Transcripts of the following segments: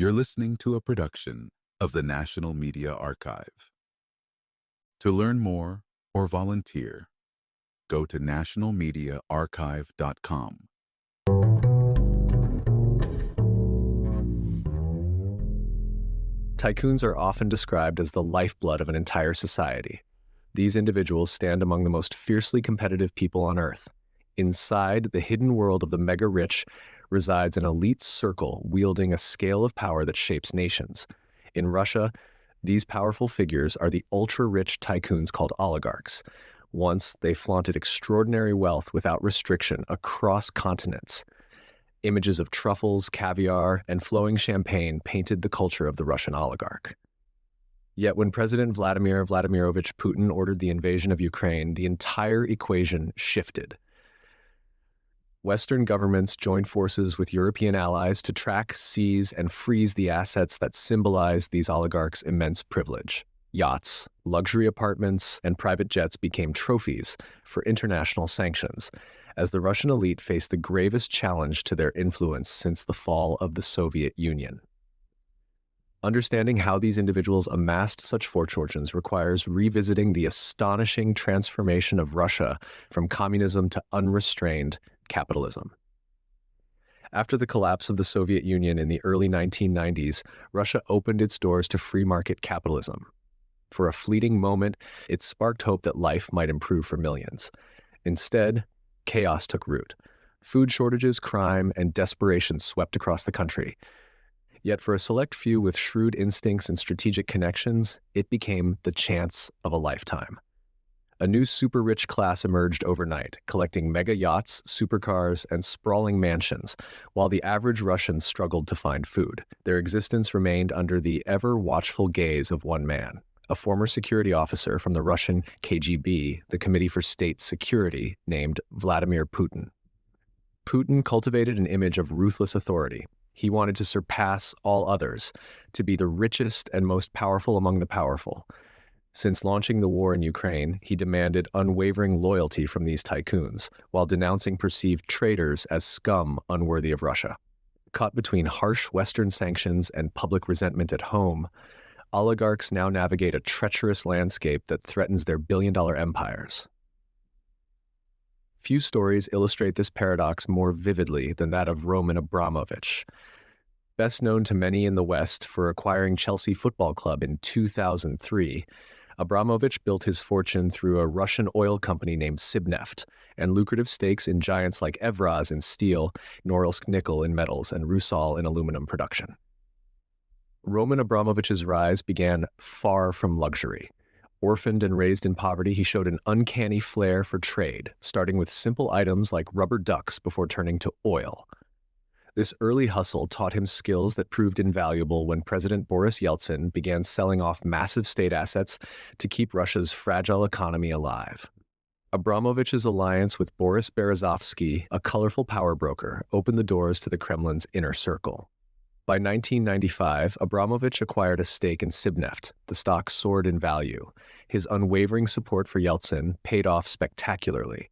You're listening to a production of the National Media Archive. To learn more or volunteer, go to nationalmediaarchive.com. Tycoons are often described as the lifeblood of an entire society. These individuals stand among the most fiercely competitive people on Earth. Inside the hidden world of the mega-rich resides an elite circle wielding a scale of power that shapes nations. In Russia, these powerful figures are the ultra-rich tycoons called oligarchs. Once, they flaunted extraordinary wealth without restriction across continents. Images of truffles, caviar, and flowing champagne painted the culture of the Russian oligarch. Yet when President Vladimir Vladimirovich Putin ordered the invasion of Ukraine, the entire equation shifted. Western governments joined forces with European allies to track, seize, and freeze the assets that symbolize these oligarchs' immense privilege. Yachts, luxury apartments, and private jets became trophies for international sanctions, as the Russian elite faced the gravest challenge to their influence since the fall of the Soviet Union. Understanding how these individuals amassed such fortunes requires revisiting the astonishing transformation of Russia from communism to unrestrained capitalism. After the collapse of the Soviet Union in the early 1990s, Russia opened its doors to free market capitalism. For a fleeting moment, it sparked hope that life might improve for millions. Instead, chaos took root. Food shortages, crime, and desperation swept across the country. Yet for a select few with shrewd instincts and strategic connections, it became the chance of a lifetime. A new super-rich class emerged overnight, collecting mega yachts, supercars, and sprawling mansions, while the average Russian struggled to find food. Their existence remained under the ever-watchful gaze of one man, a former security officer from the Russian KGB, the Committee for State Security, named Vladimir Putin. Putin cultivated an image of ruthless authority. He wanted to surpass all others, to be the richest and most powerful among the powerful. Since launching the war in Ukraine, he demanded unwavering loyalty from these tycoons, while denouncing perceived traitors as scum unworthy of Russia. Caught between harsh Western sanctions and public resentment at home, oligarchs now navigate a treacherous landscape that threatens their billion-dollar empires. Few stories illustrate this paradox more vividly than that of Roman Abramovich. Best known to many in the West for acquiring Chelsea Football Club in 2003, Abramovich built his fortune through a Russian oil company named Sibneft and lucrative stakes in giants like Evraz in steel, Norilsk Nickel in metals, and Rusal in aluminum production. Roman Abramovich's rise began far from luxury. Orphaned and raised in poverty, he showed an uncanny flair for trade, starting with simple items like rubber ducks before turning to oil. This early hustle taught him skills that proved invaluable when President Boris Yeltsin began selling off massive state assets to keep Russia's fragile economy alive. Abramovich's alliance with Boris Berezovsky, a colorful power broker, opened the doors to the Kremlin's inner circle. By 1995, Abramovich acquired a stake in Sibneft. The stock soared in value. His unwavering support for Yeltsin paid off spectacularly.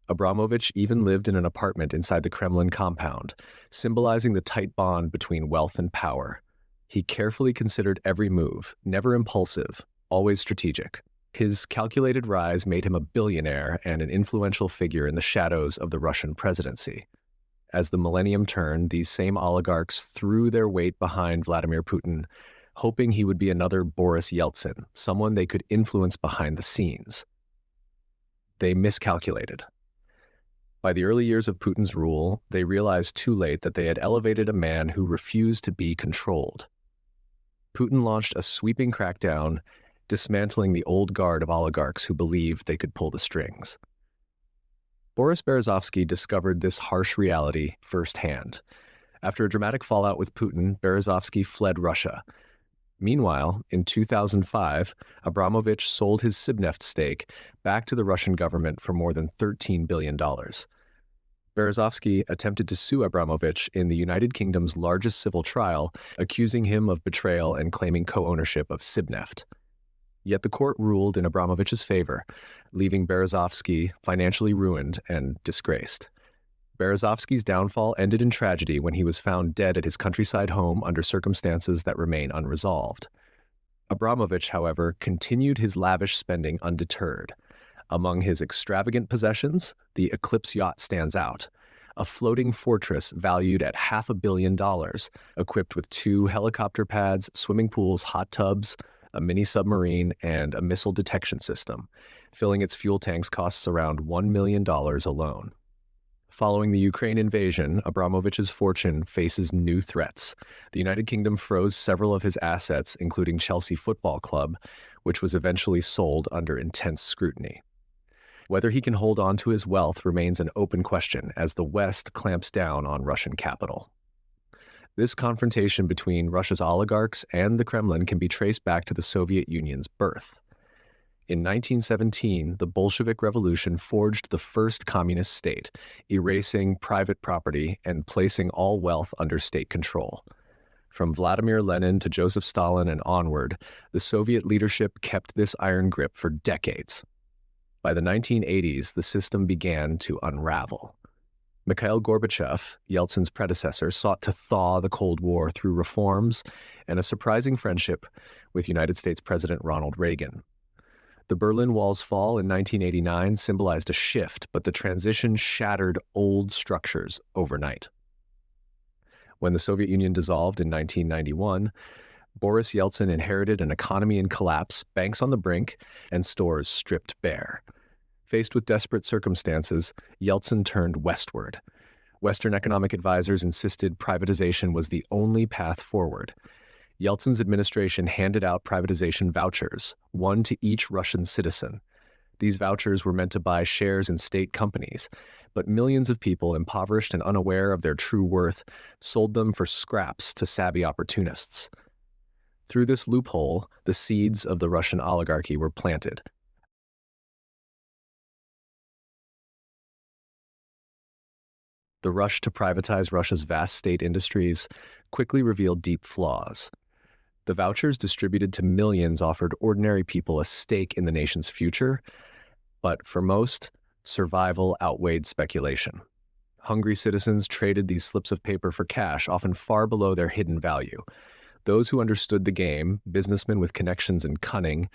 Abramovich even lived in an apartment inside the Kremlin compound, symbolizing the tight bond between wealth and power. He carefully considered every move, never impulsive, always strategic. His calculated rise made him a billionaire and an influential figure in the shadows of the Russian presidency. As the millennium turned, these same oligarchs threw their weight behind Vladimir Putin, hoping he would be another Boris Yeltsin, someone they could influence behind the scenes. They miscalculated. By the early years of Putin's rule, they realized too late that they had elevated a man who refused to be controlled. Putin launched a sweeping crackdown, dismantling the old guard of oligarchs who believed they could pull the strings. Boris Berezovsky discovered this harsh reality firsthand. After a dramatic fallout with Putin, Berezovsky fled Russia. Meanwhile, in 2005, Abramovich sold his Sibneft stake back to the Russian government for more than $13 billion. Berezovsky attempted to sue Abramovich in the United Kingdom's largest civil trial, accusing him of betrayal and claiming co-ownership of Sibneft. Yet the court ruled in Abramovich's favor, leaving Berezovsky financially ruined and disgraced. Berezovsky's downfall ended in tragedy when he was found dead at his countryside home under circumstances that remain unresolved. Abramovich, however, continued his lavish spending undeterred. Among his extravagant possessions, the Eclipse yacht stands out, a floating fortress valued at $500 million, equipped with 2 helicopter pads, swimming pools, hot tubs, a mini submarine, and a missile detection system. Filling its fuel tanks costs around $1 million alone. Following the Ukraine invasion, Abramovich's fortune faces new threats. The United Kingdom froze several of his assets, including Chelsea Football Club, which was eventually sold under intense scrutiny. Whether he can hold on to his wealth remains an open question as the West clamps down on Russian capital. This confrontation between Russia's oligarchs and the Kremlin can be traced back to the Soviet Union's birth. In 1917, the Bolshevik Revolution forged the first communist state, erasing private property and placing all wealth under state control. From Vladimir Lenin to Joseph Stalin and onward, the Soviet leadership kept this iron grip for decades. By the 1980s, the system began to unravel. Mikhail Gorbachev, Yeltsin's predecessor, sought to thaw the Cold War through reforms and a surprising friendship with United States President Ronald Reagan. The Berlin Wall's fall in 1989 symbolized a shift, but the transition shattered old structures overnight. When the Soviet Union dissolved in 1991, Boris Yeltsin inherited an economy in collapse, banks on the brink, and stores stripped bare. Faced with desperate circumstances, Yeltsin turned westward. Western economic advisors insisted privatization was the only path forward. Yeltsin's administration handed out privatization vouchers, one to each Russian citizen. These vouchers were meant to buy shares in state companies, but millions of people, impoverished and unaware of their true worth, sold them for scraps to savvy opportunists. Through this loophole, the seeds of the Russian oligarchy were planted. The rush to privatize Russia's vast state industries quickly revealed deep flaws. The vouchers distributed to millions offered ordinary people a stake in the nation's future, but for most, survival outweighed speculation. Hungry citizens traded these slips of paper for cash, often far below their hidden value. Those who understood the game, businessmen with connections and cunning,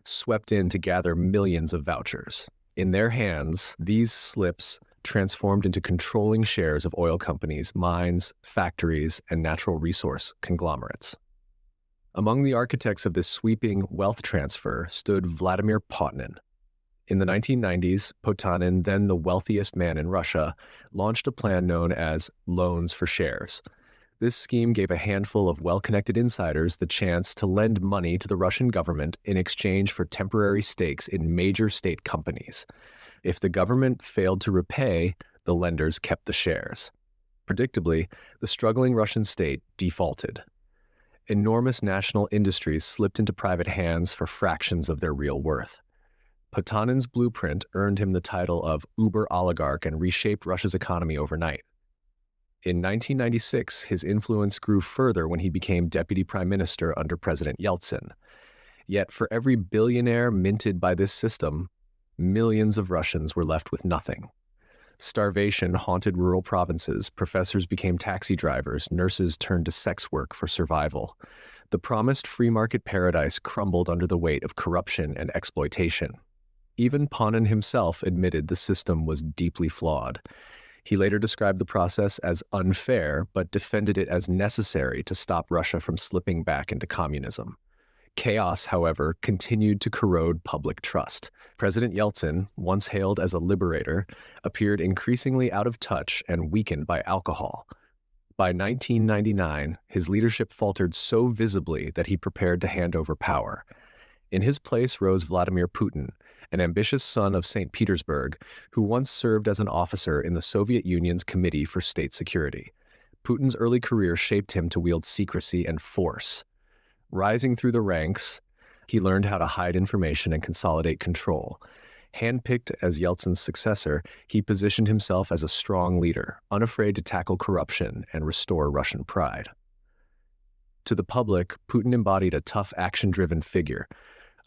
swept in to gather millions of vouchers. In their hands, these slips transformed into controlling shares of oil companies, mines, factories, and natural resource conglomerates. Among the architects of this sweeping wealth transfer stood Vladimir Putin. In the 1990s, Putin, then the wealthiest man in Russia, launched a plan known as loans for shares. This scheme gave a handful of well-connected insiders the chance to lend money to the Russian government in exchange for temporary stakes in major state companies. If the government failed to repay, the lenders kept the shares. Predictably, the struggling Russian state defaulted. Enormous national industries slipped into private hands for fractions of their real worth. Putin's blueprint earned him the title of uber oligarch and reshaped Russia's economy overnight. In 1996, his influence grew further when he became deputy prime minister under President Yeltsin. Yet for every billionaire minted by this system, millions of Russians were left with nothing. Starvation haunted rural provinces, professors became taxi drivers, nurses turned to sex work for survival. The promised free market paradise crumbled under the weight of corruption and exploitation. Even Putin himself admitted the system was deeply flawed. He later described the process as unfair, but defended it as necessary to stop Russia from slipping back into communism. Chaos, however, continued to corrode public trust. President Yeltsin, once hailed as a liberator, appeared increasingly out of touch and weakened by alcohol. By 1999, his leadership faltered so visibly that he prepared to hand over power. In his place rose Vladimir Putin, an ambitious son of St. Petersburg, who once served as an officer in the Soviet Union's Committee for State Security. Putin's early career shaped him to wield secrecy and force. Rising through the ranks, he learned how to hide information and consolidate control. Handpicked as Yeltsin's successor, he positioned himself as a strong leader, unafraid to tackle corruption and restore Russian pride. To the public, Putin embodied a tough, action-driven figure,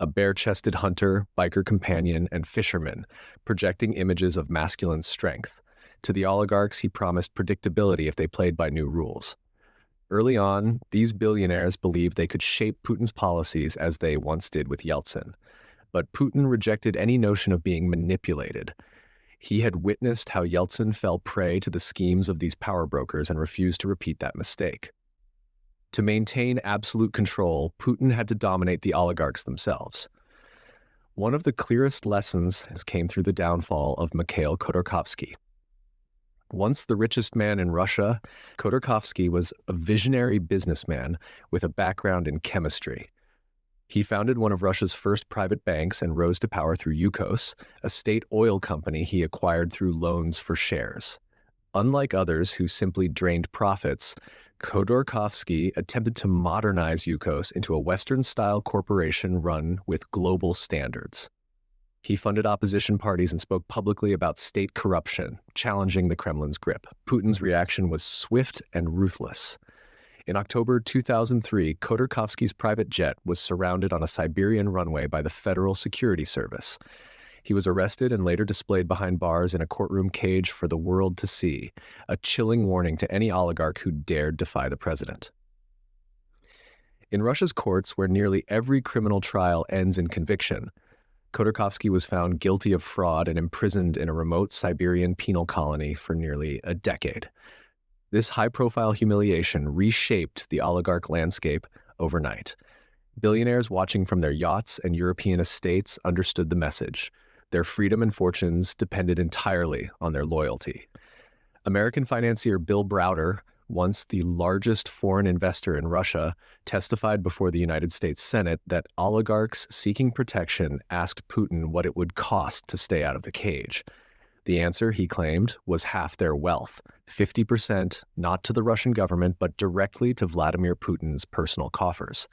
a bare-chested hunter, biker companion, and fisherman, projecting images of masculine strength. To the oligarchs, he promised predictability if they played by new rules. Early on, these billionaires believed they could shape Putin's policies as they once did with Yeltsin. But Putin rejected any notion of being manipulated. He had witnessed how Yeltsin fell prey to the schemes of these power brokers and refused to repeat that mistake. To maintain absolute control, Putin had to dominate the oligarchs themselves. One of the clearest lessons came through the downfall of Mikhail Khodorkovsky. Once the richest man in Russia, Khodorkovsky was a visionary businessman with a background in chemistry. He founded one of Russia's first private banks and rose to power through Yukos, a state oil company he acquired through loans for shares. Unlike others who simply drained profits, Khodorkovsky attempted to modernize Yukos into a Western-style corporation run with global standards. He funded opposition parties and spoke publicly about state corruption, challenging the Kremlin's grip. Putin's reaction was swift and ruthless. In October 2003, Khodorkovsky's private jet was surrounded on a Siberian runway by the Federal Security Service. He was arrested and later displayed behind bars in a courtroom cage for the world to see, a chilling warning to any oligarch who dared defy the president. In Russia's courts, where nearly every criminal trial ends in conviction, Khodorkovsky was found guilty of fraud and imprisoned in a remote Siberian penal colony for nearly a decade. This high-profile humiliation reshaped the oligarch landscape overnight. Billionaires watching from their yachts and European estates understood the message. Their freedom and fortunes depended entirely on their loyalty. American financier Bill Browder, once the largest foreign investor in Russia, testified before the United States Senate that oligarchs seeking protection asked Putin what it would cost to stay out of the cage. The answer, he claimed, was half their wealth, 50% not to the Russian government, but directly to Vladimir Putin's personal coffers.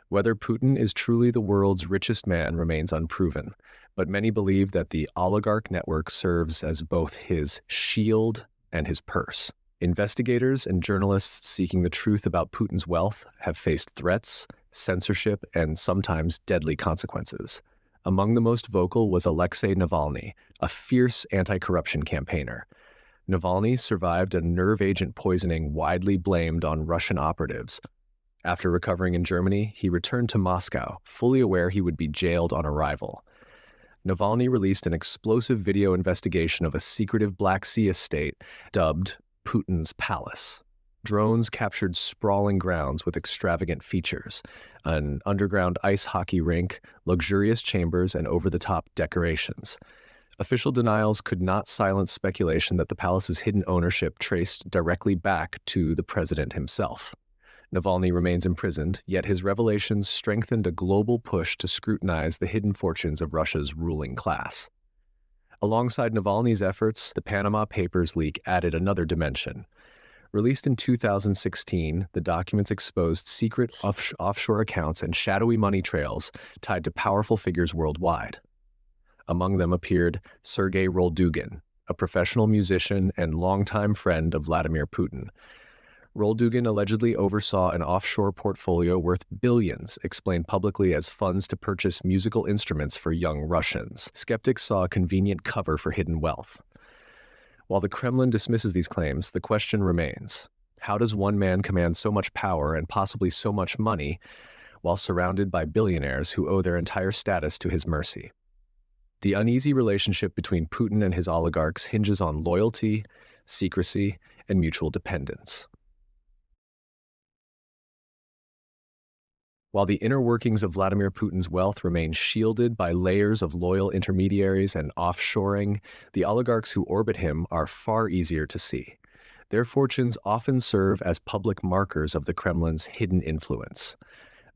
Whether Putin is truly the world's richest man remains unproven, but many believe that the oligarch network serves as both his shield and his purse. Investigators and journalists seeking the truth about Putin's wealth have faced threats, censorship, and sometimes deadly consequences. Among the most vocal was Alexei Navalny, a fierce anti-corruption campaigner. Navalny survived a nerve agent poisoning widely blamed on Russian operatives. After recovering in Germany, he returned to Moscow, fully aware he would be jailed on arrival. Navalny released an explosive video investigation of a secretive Black Sea estate dubbed Putin's Palace. Drones captured sprawling grounds with extravagant features, an underground ice hockey rink, luxurious chambers, and over-the-top decorations. Official denials could not silence speculation that the palace's hidden ownership traced directly back to the president himself. Navalny remains imprisoned, yet his revelations strengthened a global push to scrutinize the hidden fortunes of Russia's ruling class. Alongside Navalny's efforts, the Panama Papers leak added another dimension. Released in 2016, the documents exposed secret offshore accounts and shadowy money trails tied to powerful figures worldwide. Among them appeared Sergei Roldugin, a professional musician and longtime friend of Vladimir Putin. Roldugin allegedly oversaw an offshore portfolio worth billions, explained publicly as funds to purchase musical instruments for young Russians. Skeptics saw a convenient cover for hidden wealth. While the Kremlin dismisses these claims, the question remains: how does one man command so much power and possibly so much money while surrounded by billionaires who owe their entire status to his mercy? The uneasy relationship between Putin and his oligarchs hinges on loyalty, secrecy, and mutual dependence. While the inner workings of Vladimir Putin's wealth remain shielded by layers of loyal intermediaries and offshoring, the oligarchs who orbit him are far easier to see. Their fortunes often serve as public markers of the Kremlin's hidden influence.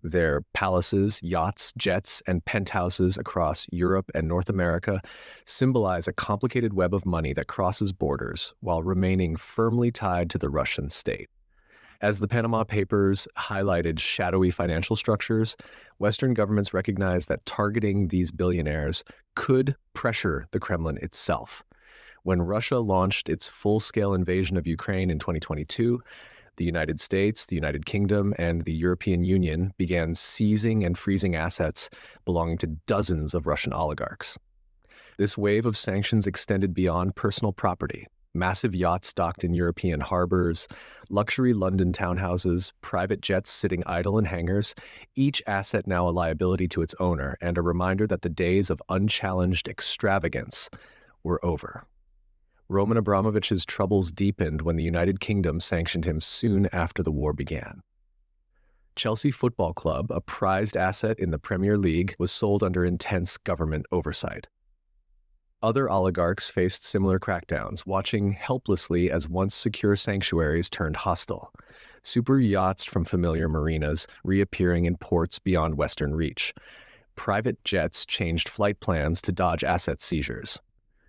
Their palaces, yachts, jets, and penthouses across Europe and North America symbolize a complicated web of money that crosses borders while remaining firmly tied to the Russian state. As the Panama Papers highlighted shadowy financial structures, Western governments recognize that targeting these billionaires could pressure the Kremlin itself. When Russia launched its full-scale invasion of Ukraine in 2022, the United States, the United Kingdom, and the European Union began seizing and freezing assets belonging to dozens of Russian oligarchs. This wave of sanctions extended beyond personal property. Massive yachts docked in European harbors, luxury London townhouses, private jets sitting idle in hangars, each asset now a liability to its owner and a reminder that the days of unchallenged extravagance were over. Roman Abramovich's troubles deepened when the United Kingdom sanctioned him soon after the war began. Chelsea Football Club, a prized asset in the Premier League, was sold under intense government oversight. Other oligarchs faced similar crackdowns, watching helplessly as once secure sanctuaries turned hostile. Super yachts from familiar marinas reappearing in ports beyond Western reach. Private jets changed flight plans to dodge asset seizures.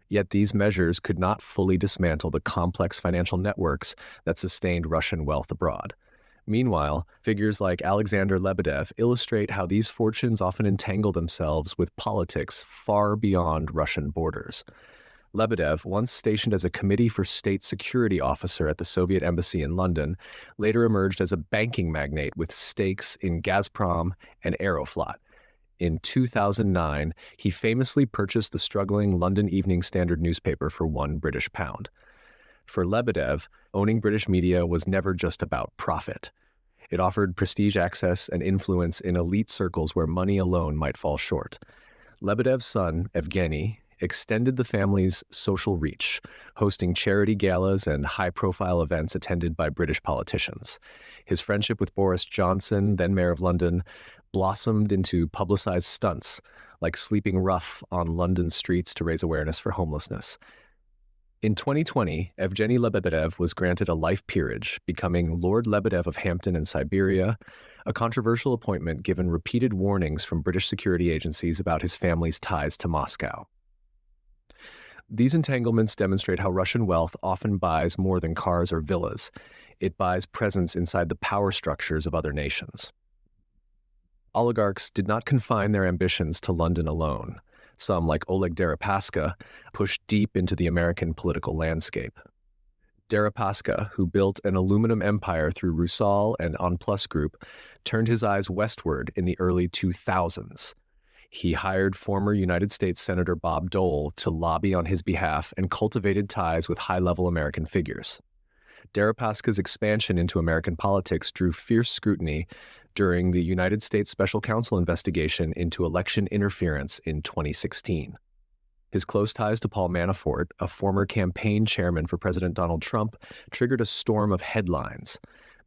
Yet these measures could not fully dismantle the complex financial networks that sustained Russian wealth abroad. Meanwhile, figures like Alexander Lebedev illustrate how these fortunes often entangle themselves with politics far beyond Russian borders. Lebedev, once stationed as a Committee for State Security officer at the Soviet Embassy in London, later emerged as a banking magnate with stakes in Gazprom and Aeroflot. In 2009, he famously purchased the struggling London Evening Standard newspaper for £1 British. For Lebedev, owning British media was never just about profit. It offered prestige access and influence in elite circles where money alone might fall short. Lebedev's son, Yevgeny, extended the family's social reach, hosting charity galas and high-profile events attended by British politicians. His friendship with Boris Johnson, then Mayor of London, blossomed into publicized stunts, like sleeping rough on London streets to raise awareness for homelessness. In 2020, Evgeny Lebedev was granted a life peerage, becoming Lord Lebedev of Hampton in Siberia, a controversial appointment given repeated warnings from British security agencies about his family's ties to Moscow. These entanglements demonstrate how Russian wealth often buys more than cars or villas. It buys presence inside the power structures of other nations. Oligarchs did not confine their ambitions to London alone. Some, like Oleg Deripaska, pushed deep into the American political landscape. Deripaska, who built an aluminum empire through Rusal and Onplus Group, turned his eyes westward in the early 2000s. He hired former United States Senator Bob Dole to lobby on his behalf and cultivated ties with high-level American figures. Deripaska's expansion into American politics drew fierce scrutiny during the United States Special Counsel investigation into election interference in 2016. His close ties to Paul Manafort, a former campaign chairman for President Donald Trump, triggered a storm of headlines.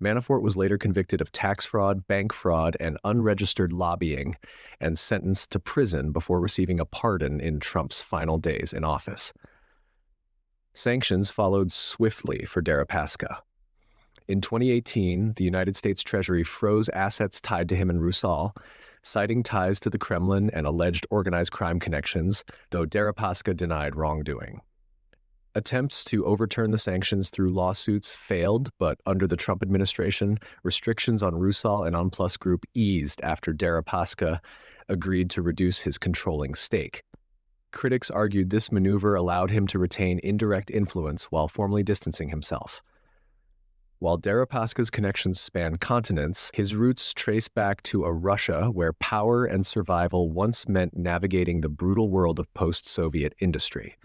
Manafort was later convicted of tax fraud, bank fraud, and unregistered lobbying, and sentenced to prison before receiving a pardon in Trump's final days in office. Sanctions followed swiftly for Deripaska. In 2018, the United States Treasury froze assets tied to him in Rusal, citing ties to the Kremlin and alleged organized crime connections, though Deripaska denied wrongdoing. Attempts to overturn the sanctions through lawsuits failed, but under the Trump administration, restrictions on Rusal and Onplus Group eased after Deripaska agreed to reduce his controlling stake. Critics argued this maneuver allowed him to retain indirect influence while formally distancing himself. While Deripaska's connections span continents, his roots trace back to a Russia where power and survival once meant navigating the brutal world of post-Soviet industry.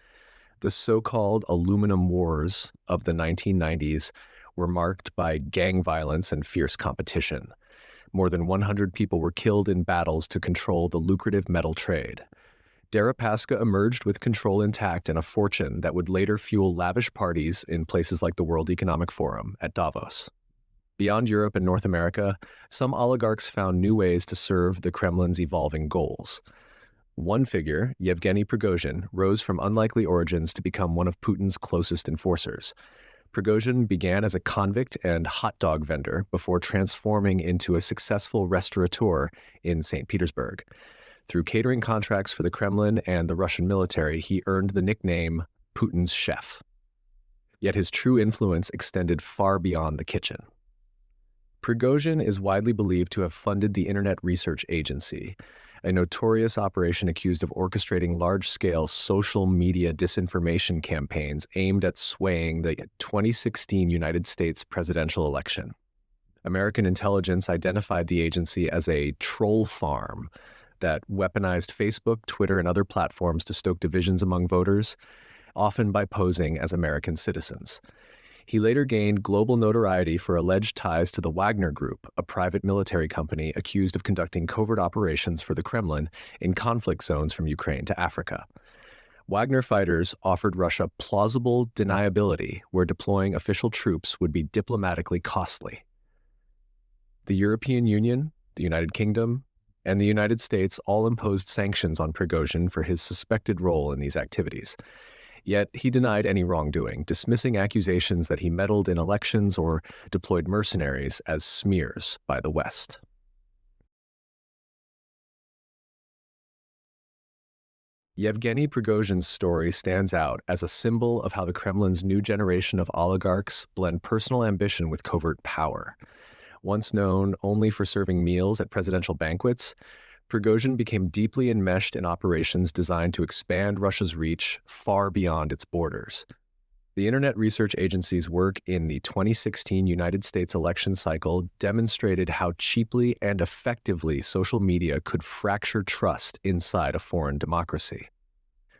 The so-called aluminum wars of the 1990s were marked by gang violence and fierce competition. More than 100 people were killed in battles to control the lucrative metal trade. Deripaska emerged with control intact and a fortune that would later fuel lavish parties in places like the World Economic Forum at Davos. Beyond Europe and North America, some oligarchs found new ways to serve the Kremlin's evolving goals. One figure, Yevgeny Prigozhin, rose from unlikely origins to become one of Putin's closest enforcers. Prigozhin began as a convict and hot dog vendor before transforming into a successful restaurateur in St. Petersburg. Through catering contracts for the Kremlin and the Russian military, he earned the nickname Putin's chef. Yet his true influence extended far beyond the kitchen. Prigozhin is widely believed to have funded the Internet Research Agency, a notorious operation accused of orchestrating large-scale social media disinformation campaigns aimed at swaying the 2016 United States presidential election. American intelligence identified the agency as a troll farm that weaponized Facebook, Twitter, and other platforms to stoke divisions among voters. often by posing as American citizens. He later gained global notoriety for alleged ties to the Wagner Group, a private military company accused of conducting covert operations for the Kremlin in conflict zones from Ukraine to Africa. Wagner fighters offered Russia plausible deniability where deploying official troops would be diplomatically costly. The European Union, the United Kingdom, and the United States all imposed sanctions on Prigozhin for his suspected role in these activities. Yet he denied any wrongdoing, dismissing accusations that he meddled in elections or deployed mercenaries as smears by the West. Yevgeny Prigozhin's story stands out as a symbol of how the Kremlin's new generation of oligarchs blend personal ambition with covert power. Once known only for serving meals at presidential banquets, Prigozhin became deeply enmeshed in operations designed to expand Russia's reach far beyond its borders. The Internet Research Agency's work in the 2016 United States election cycle demonstrated how cheaply and effectively social media could fracture trust inside a foreign democracy.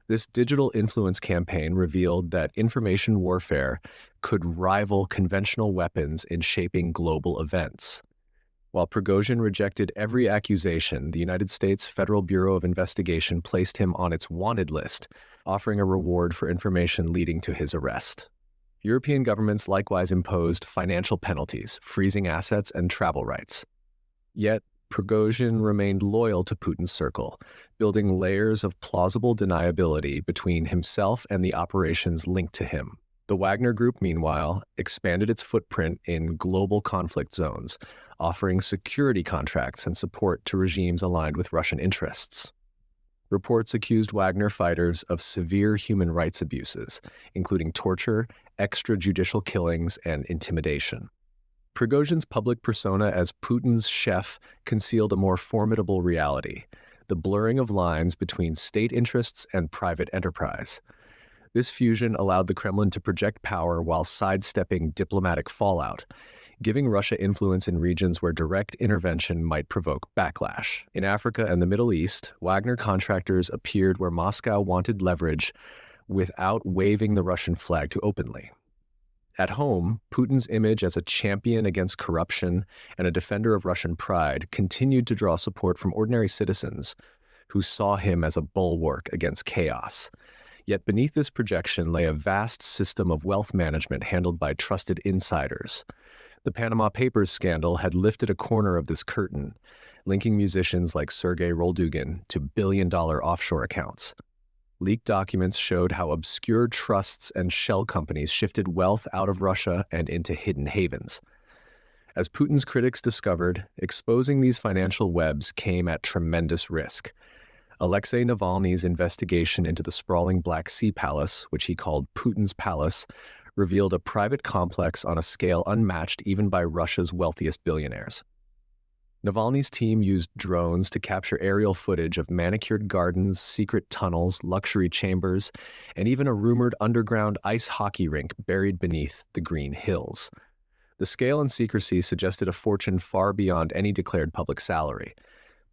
This digital influence campaign revealed that information warfare could rival conventional weapons in shaping global events. While Prigozhin rejected every accusation, the United States Federal Bureau of Investigation placed him on its wanted list, offering a reward for information leading to his arrest. European governments likewise imposed financial penalties, freezing assets and travel rights. Yet, Prigozhin remained loyal to Putin's circle, building layers of plausible deniability between himself and the operations linked to him. The Wagner Group, meanwhile, expanded its footprint in global conflict zones, offering security contracts and support to regimes aligned with Russian interests. Reports accused Wagner fighters of severe human rights abuses, including torture, extrajudicial killings, and intimidation. Prigozhin's public persona as Putin's chef concealed a more formidable reality: the blurring of lines between state interests and private enterprise. This fusion allowed the Kremlin to project power while sidestepping diplomatic fallout, giving Russia influence in regions where direct intervention might provoke backlash. In Africa and the Middle East, Wagner contractors appeared where Moscow wanted leverage without waving the Russian flag too openly. At home, Putin's image as a champion against corruption and a defender of Russian pride continued to draw support from ordinary citizens who saw him as a bulwark against chaos. Yet beneath this projection lay a vast system of wealth management handled by trusted insiders. The Panama Papers scandal had lifted a corner of this curtain, linking musicians like Sergei Roldugin to billion-dollar offshore accounts. Leaked documents showed how obscure trusts and shell companies shifted wealth out of Russia and into hidden havens. As Putin's critics discovered, exposing these financial webs came at tremendous risk. Alexei Navalny's investigation into the sprawling Black Sea Palace, which he called Putin's Palace, revealed a private complex on a scale unmatched even by Russia's wealthiest billionaires. Navalny's team used drones to capture aerial footage of manicured gardens, secret tunnels, luxury chambers, and even a rumored underground ice hockey rink buried beneath the Green Hills. The scale and secrecy suggested a fortune far beyond any declared public salary.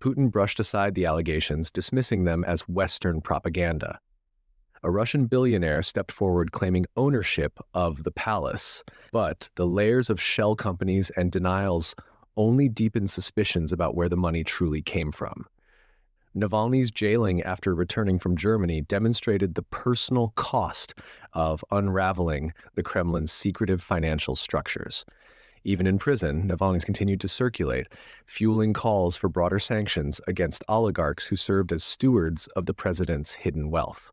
Putin brushed aside the allegations, dismissing them as Western propaganda. A Russian billionaire stepped forward claiming ownership of the palace, but the layers of shell companies and denials only deepened suspicions about where the money truly came from. Navalny's jailing after returning from Germany demonstrated the personal cost of unraveling the Kremlin's secretive financial structures. Even in prison, Navalny's continued to circulate, fueling calls for broader sanctions against oligarchs who served as stewards of the president's hidden wealth.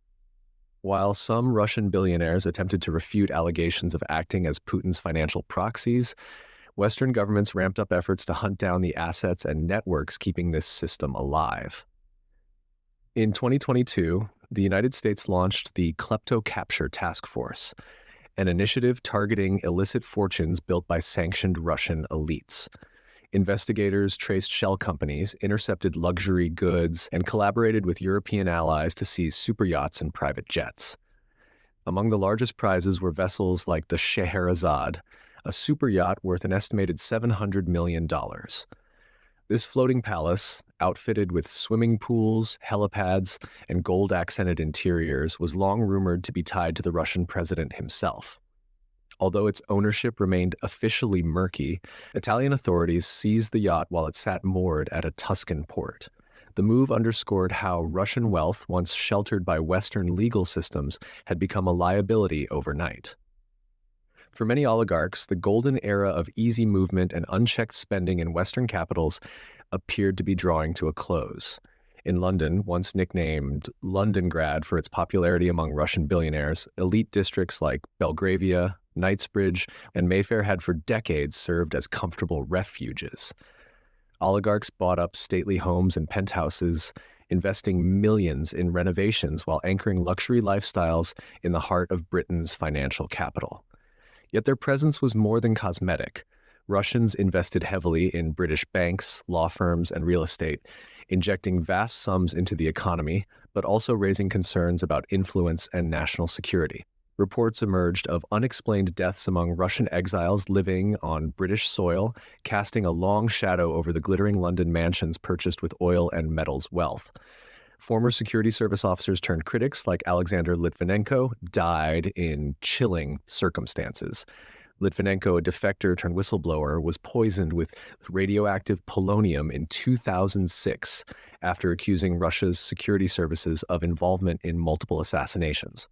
While some Russian billionaires attempted to refute allegations of acting as Putin's financial proxies, Western governments ramped up efforts to hunt down the assets and networks keeping this system alive. In 2022, the United States launched the KleptoCapture Task Force, an initiative targeting illicit fortunes built by sanctioned Russian elites. Investigators traced shell companies, intercepted luxury goods, and collaborated with European allies to seize superyachts and private jets. Among the largest prizes were vessels like the Scheherazade, a superyacht worth an estimated $700 million. This floating palace, outfitted with swimming pools, helipads, and gold-accented interiors, was long rumored to be tied to the Russian president himself. Although its ownership remained officially murky, Italian authorities seized the yacht while it sat moored at a Tuscan port. The move underscored how Russian wealth, once sheltered by Western legal systems, had become a liability overnight. For many oligarchs, the golden era of easy movement and unchecked spending in Western capitals appeared to be drawing to a close. In London, once nicknamed Londongrad for its popularity among Russian billionaires, elite districts like Belgravia, Knightsbridge, and Mayfair had for decades served as comfortable refuges. Oligarchs bought up stately homes and penthouses, investing millions in renovations while anchoring luxury lifestyles in the heart of Britain's financial capital. Yet their presence was more than cosmetic. Russians invested heavily in British banks, law firms, and real estate, injecting vast sums into the economy, but also raising concerns about influence and national security. Reports emerged of unexplained deaths among Russian exiles living on British soil, casting a long shadow over the glittering London mansions purchased with oil and metals wealth. Former security service officers turned critics like Alexander Litvinenko died in chilling circumstances. Litvinenko, a defector turned whistleblower, was poisoned with radioactive polonium in 2006 after accusing Russia's security services of involvement in multiple assassinations.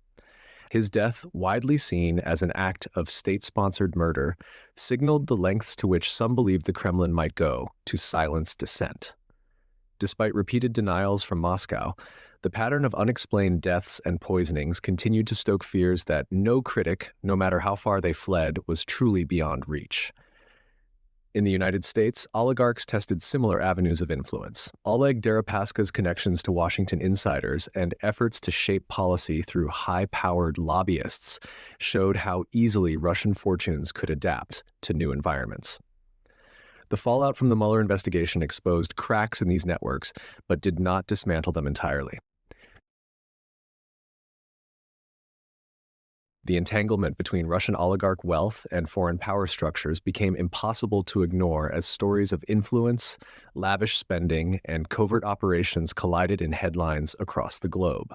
His death, widely seen as an act of state-sponsored murder, signaled the lengths to which some believed the Kremlin might go to silence dissent. Despite repeated denials from Moscow, the pattern of unexplained deaths and poisonings continued to stoke fears that no critic, no matter how far they fled, was truly beyond reach. In the United States, oligarchs tested similar avenues of influence. Oleg Deripaska's connections to Washington insiders and efforts to shape policy through high-powered lobbyists showed how easily Russian fortunes could adapt to new environments. The fallout from the Mueller investigation exposed cracks in these networks, but did not dismantle them entirely. The entanglement between Russian oligarch wealth and foreign power structures became impossible to ignore as stories of influence, lavish spending, and covert operations collided in headlines across the globe.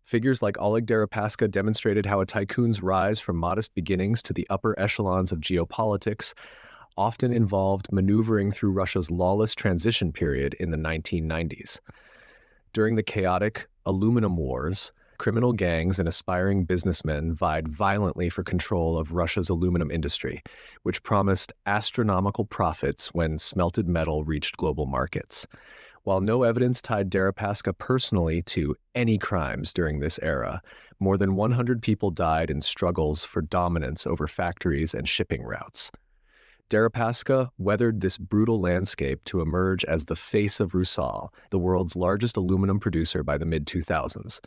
Figures like Oleg Deripaska demonstrated how a tycoon's rise from modest beginnings to the upper echelons of geopolitics often involved maneuvering through Russia's lawless transition period in the 1990s. During the chaotic aluminum wars, criminal gangs and aspiring businessmen vied violently for control of Russia's aluminum industry, which promised astronomical profits when smelted metal reached global markets. While no evidence tied Deripaska personally to any crimes during this era, more than 100 people died in struggles for dominance over factories and shipping routes. Deripaska weathered this brutal landscape to emerge as the face of Rusal, the world's largest aluminum producer by the mid-2000s.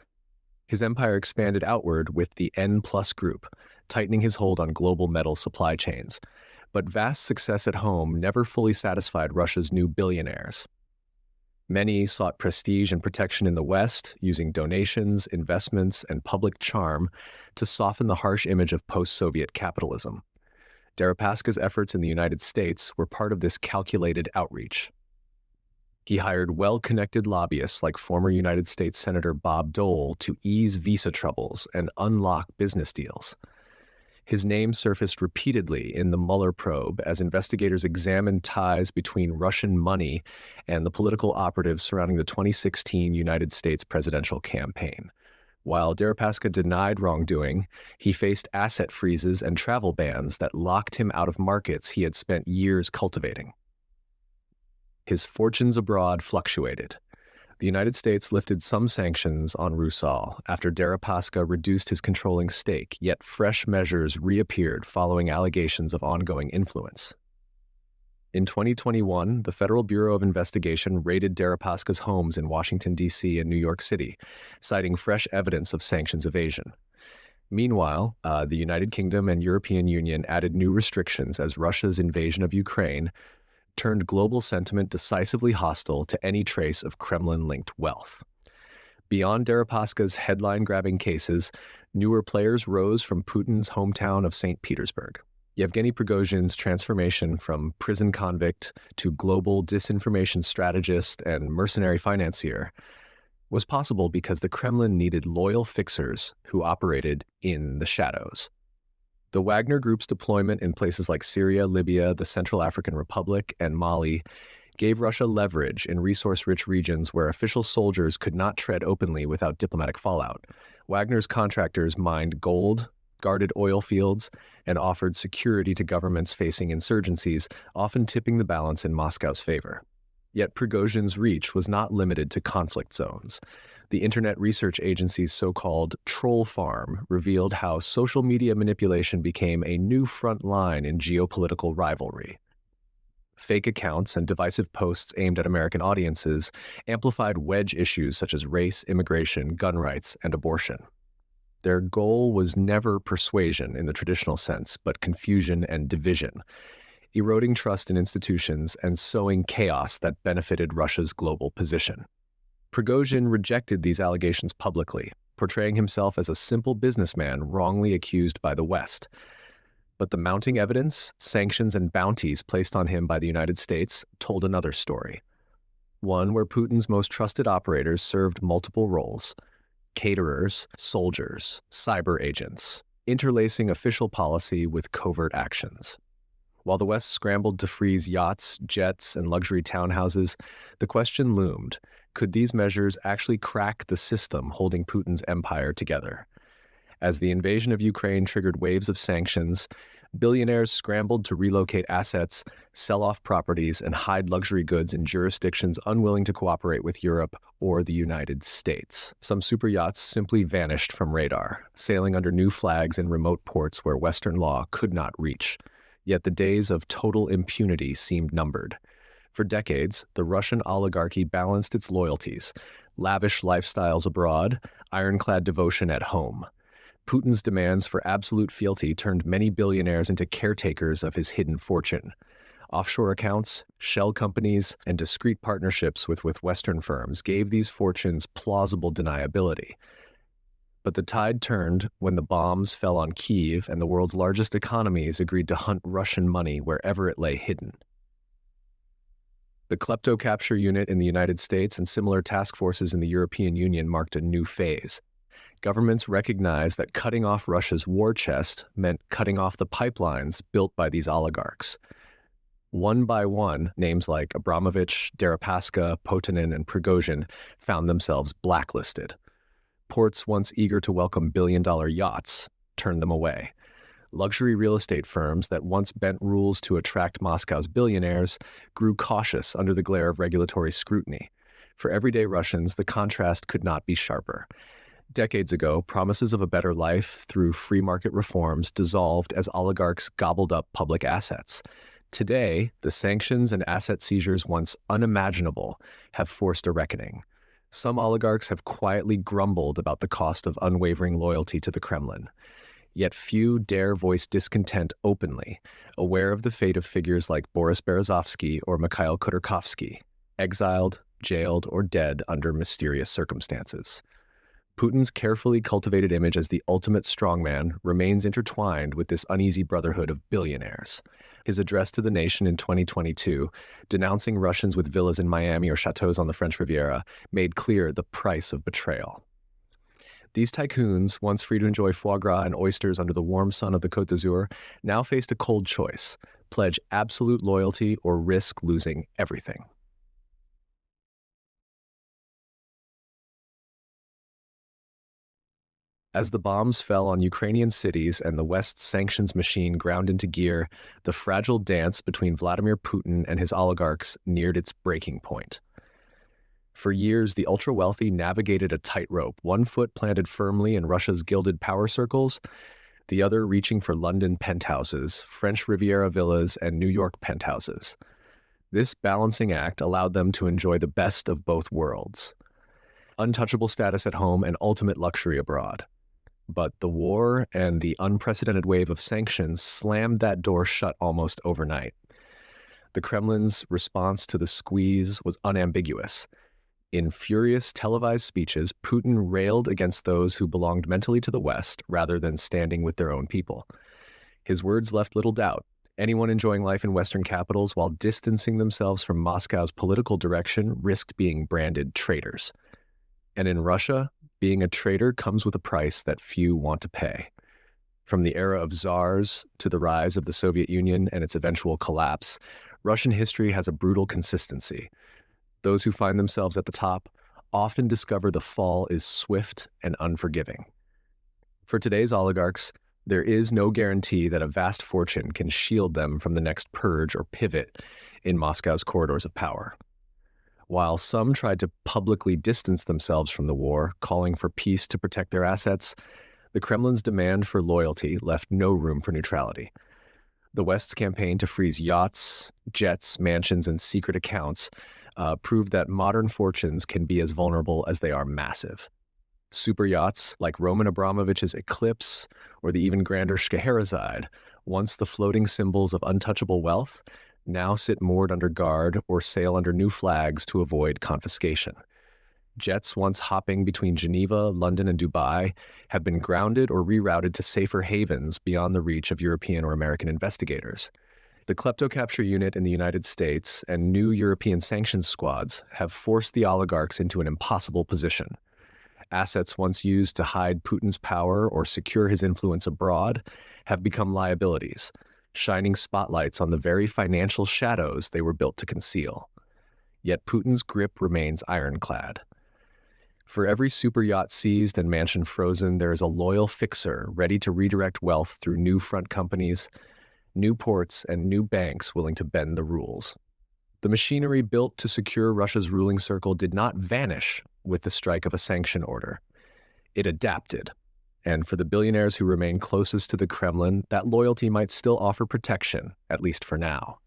His empire expanded outward with the N+ Group, tightening his hold on global metal supply chains. But vast success at home never fully satisfied Russia's new billionaires. Many sought prestige and protection in the West, using donations, investments, and public charm to soften the harsh image of post-Soviet capitalism. Deripaska's efforts in the United States were part of this calculated outreach. He hired well-connected lobbyists like former United States Senator Bob Dole to ease visa troubles and unlock business deals. His name surfaced repeatedly in the Mueller probe as investigators examined ties between Russian money and the political operatives surrounding the 2016 United States presidential campaign. While Deripaska denied wrongdoing, he faced asset freezes and travel bans that locked him out of markets he had spent years cultivating. His fortunes abroad fluctuated. The United States lifted some sanctions on Rusal after Deripaska reduced his controlling stake, yet fresh measures reappeared following allegations of ongoing influence. In 2021, the Federal Bureau of Investigation raided Deripaska's homes in Washington, D.C. and New York City, citing fresh evidence of sanctions evasion. Meanwhile, the United Kingdom and European Union added new restrictions as Russia's invasion of Ukraine turned global sentiment decisively hostile to any trace of Kremlin-linked wealth. Beyond Deripaska's headline-grabbing cases, newer players rose from Putin's hometown of St. Petersburg. Yevgeny Prigozhin's transformation from prison convict to global disinformation strategist and mercenary financier was possible because the Kremlin needed loyal fixers who operated in the shadows. The Wagner Group's deployment in places like Syria, Libya, the Central African Republic, and Mali gave Russia leverage in resource-rich regions where official soldiers could not tread openly without diplomatic fallout. Wagner's contractors mined gold, guarded oil fields, and offered security to governments facing insurgencies, often tipping the balance in Moscow's favor. Yet Prigozhin's reach was not limited to conflict zones. The internet research agency's so-called troll farm revealed how social media manipulation became a new front line in geopolitical rivalry. Fake accounts and divisive posts aimed at American audiences amplified wedge issues such as race, immigration, gun rights, and abortion. Their goal was never persuasion in the traditional sense, but confusion and division, eroding trust in institutions and sowing chaos that benefited Russia's global position. Prigozhin rejected these allegations publicly, portraying himself as a simple businessman wrongly accused by the West. But the mounting evidence, sanctions, and bounties placed on him by the United States told another story. One where Putin's most trusted operators served multiple roles: caterers, soldiers, cyber agents, interlacing official policy with covert actions. While the West scrambled to freeze yachts, jets, and luxury townhouses, the question loomed: could these measures actually crack the system holding Putin's empire together? As the invasion of Ukraine triggered waves of sanctions, billionaires scrambled to relocate assets, sell off properties, and hide luxury goods in jurisdictions unwilling to cooperate with Europe or the United States. Some super yachts simply vanished from radar, sailing under new flags in remote ports where Western law could not reach. Yet the days of total impunity seemed numbered. For decades, the Russian oligarchy balanced its loyalties: lavish lifestyles abroad, ironclad devotion at home. Putin's demands for absolute fealty turned many billionaires into caretakers of his hidden fortune. Offshore accounts, shell companies, and discreet partnerships with Western firms gave these fortunes plausible deniability. But the tide turned when the bombs fell on Kyiv and the world's largest economies agreed to hunt Russian money wherever it lay hidden. The KleptoCapture unit in the United States and similar task forces in the European Union marked a new phase. Governments recognized that cutting off Russia's war chest meant cutting off the pipelines built by these oligarchs. One by one, names like Abramovich, Deripaska, Putin, and Prigozhin found themselves blacklisted. Ports once eager to welcome billion-dollar yachts turned them away. Luxury real estate firms that once bent rules to attract Moscow's billionaires grew cautious under the glare of regulatory scrutiny. For everyday Russians, the contrast could not be sharper. Decades ago, promises of a better life through free market reforms dissolved as oligarchs gobbled up public assets. Today, the sanctions and asset seizures once unimaginable have forced a reckoning. Some oligarchs have quietly grumbled about the cost of unwavering loyalty to the Kremlin. Yet few dare voice discontent openly, aware of the fate of figures like Boris Berezovsky or Mikhail Khodorkovsky, exiled, jailed, or dead under mysterious circumstances. Putin's carefully cultivated image as the ultimate strongman remains intertwined with this uneasy brotherhood of billionaires. His address to the nation in 2022, denouncing Russians with villas in Miami or chateaus on the French Riviera, made clear the price of betrayal. These tycoons, once free to enjoy foie gras and oysters under the warm sun of the Côte d'Azur, now faced a cold choice: pledge absolute loyalty or risk losing everything. As the bombs fell on Ukrainian cities and the West's sanctions machine ground into gear, the fragile dance between Vladimir Putin and his oligarchs neared its breaking point. For years, the ultra-wealthy navigated a tightrope, one foot planted firmly in Russia's gilded power circles, the other reaching for London penthouses, French Riviera villas, and New York penthouses. This balancing act allowed them to enjoy the best of both worlds: untouchable status at home and ultimate luxury abroad. But the war and the unprecedented wave of sanctions slammed that door shut almost overnight. The Kremlin's response to the squeeze was unambiguous. In furious televised speeches, Putin railed against those who belonged mentally to the West rather than standing with their own people. His words left little doubt. Anyone enjoying life in Western capitals while distancing themselves from Moscow's political direction risked being branded traitors. And in Russia, being a traitor comes with a price that few want to pay. From the era of czars to the rise of the Soviet Union and its eventual collapse, Russian history has a brutal consistency. Those who find themselves at the top often discover the fall is swift and unforgiving. For today's oligarchs, there is no guarantee that a vast fortune can shield them from the next purge or pivot in Moscow's corridors of power. While some tried to publicly distance themselves from the war, calling for peace to protect their assets, the Kremlin's demand for loyalty left no room for neutrality. The West's campaign to freeze yachts, jets, mansions, and secret accounts proved that modern fortunes can be as vulnerable as they are massive. Super yachts like Roman Abramovich's Eclipse or the even grander Scheherazade, once the floating symbols of untouchable wealth, now sit moored under guard or sail under new flags to avoid confiscation. Jets once hopping between Geneva, London, and Dubai have been grounded or rerouted to safer havens beyond the reach of European or American investigators. The KleptoCapture unit in the United States and new European sanctions squads have forced the oligarchs into an impossible position. Assets once used to hide Putin's power or secure his influence abroad have become liabilities, shining spotlights on the very financial shadows they were built to conceal. Yet Putin's grip remains ironclad. For every super yacht seized and mansion frozen, there is a loyal fixer ready to redirect wealth through new front companies, new ports, and new banks willing to bend the rules. The machinery built to secure Russia's ruling circle did not vanish with the strike of a sanction order. It adapted. And for the billionaires who remain closest to the Kremlin, that loyalty might still offer protection, at least for now.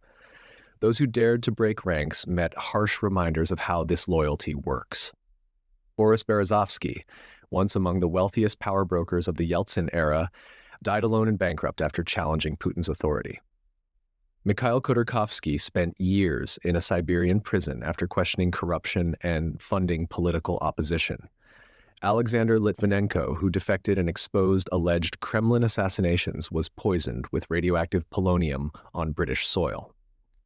Those who dared to break ranks met harsh reminders of how this loyalty works. Boris Berezovsky, once among the wealthiest power brokers of the Yeltsin era, died alone and bankrupt after challenging Putin's authority. Mikhail Khodorkovsky spent years in a Siberian prison after questioning corruption and funding political opposition. Alexander Litvinenko, who defected and exposed alleged Kremlin assassinations, was poisoned with radioactive polonium on British soil.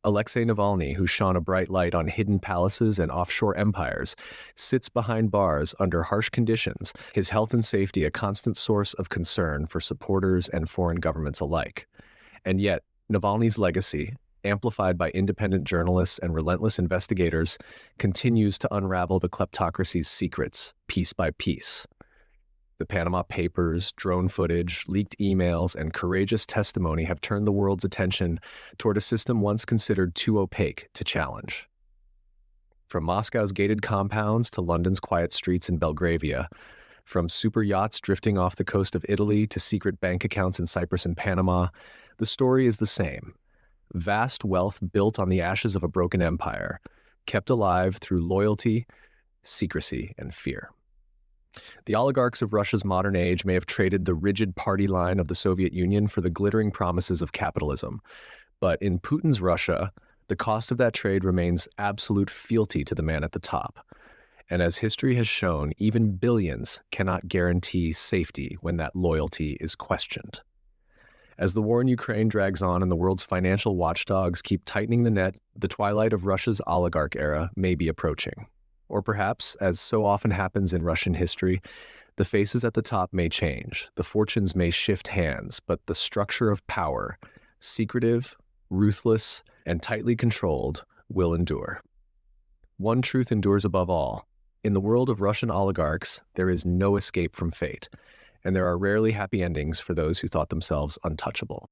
Alexei Navalny, who shone a bright light on hidden palaces and offshore empires, sits behind bars under harsh conditions, his health and safety a constant source of concern for supporters and foreign governments alike. And yet, Navalny's legacy, amplified by independent journalists and relentless investigators, continues to unravel the kleptocracy's secrets piece by piece. The Panama Papers, drone footage, leaked emails, and courageous testimony have turned the world's attention toward a system once considered too opaque to challenge. From Moscow's gated compounds to London's quiet streets in Belgravia, from super yachts drifting off the coast of Italy to secret bank accounts in Cyprus and Panama, the story is the same. Vast wealth built on the ashes of a broken empire, kept alive through loyalty, secrecy, and fear. The oligarchs of Russia's modern age may have traded the rigid party line of the Soviet Union for the glittering promises of capitalism. But in Putin's Russia, the cost of that trade remains absolute fealty to the man at the top. And as history has shown, even billions cannot guarantee safety when that loyalty is questioned. As the war in Ukraine drags on and the world's financial watchdogs keep tightening the net, the twilight of Russia's oligarch era may be approaching. Or perhaps, as so often happens in Russian history, the faces at the top may change, the fortunes may shift hands, but the structure of power, secretive, ruthless, and tightly controlled, will endure. One truth endures above all. In the world of Russian oligarchs, there is no escape from fate, and there are rarely happy endings for those who thought themselves untouchable.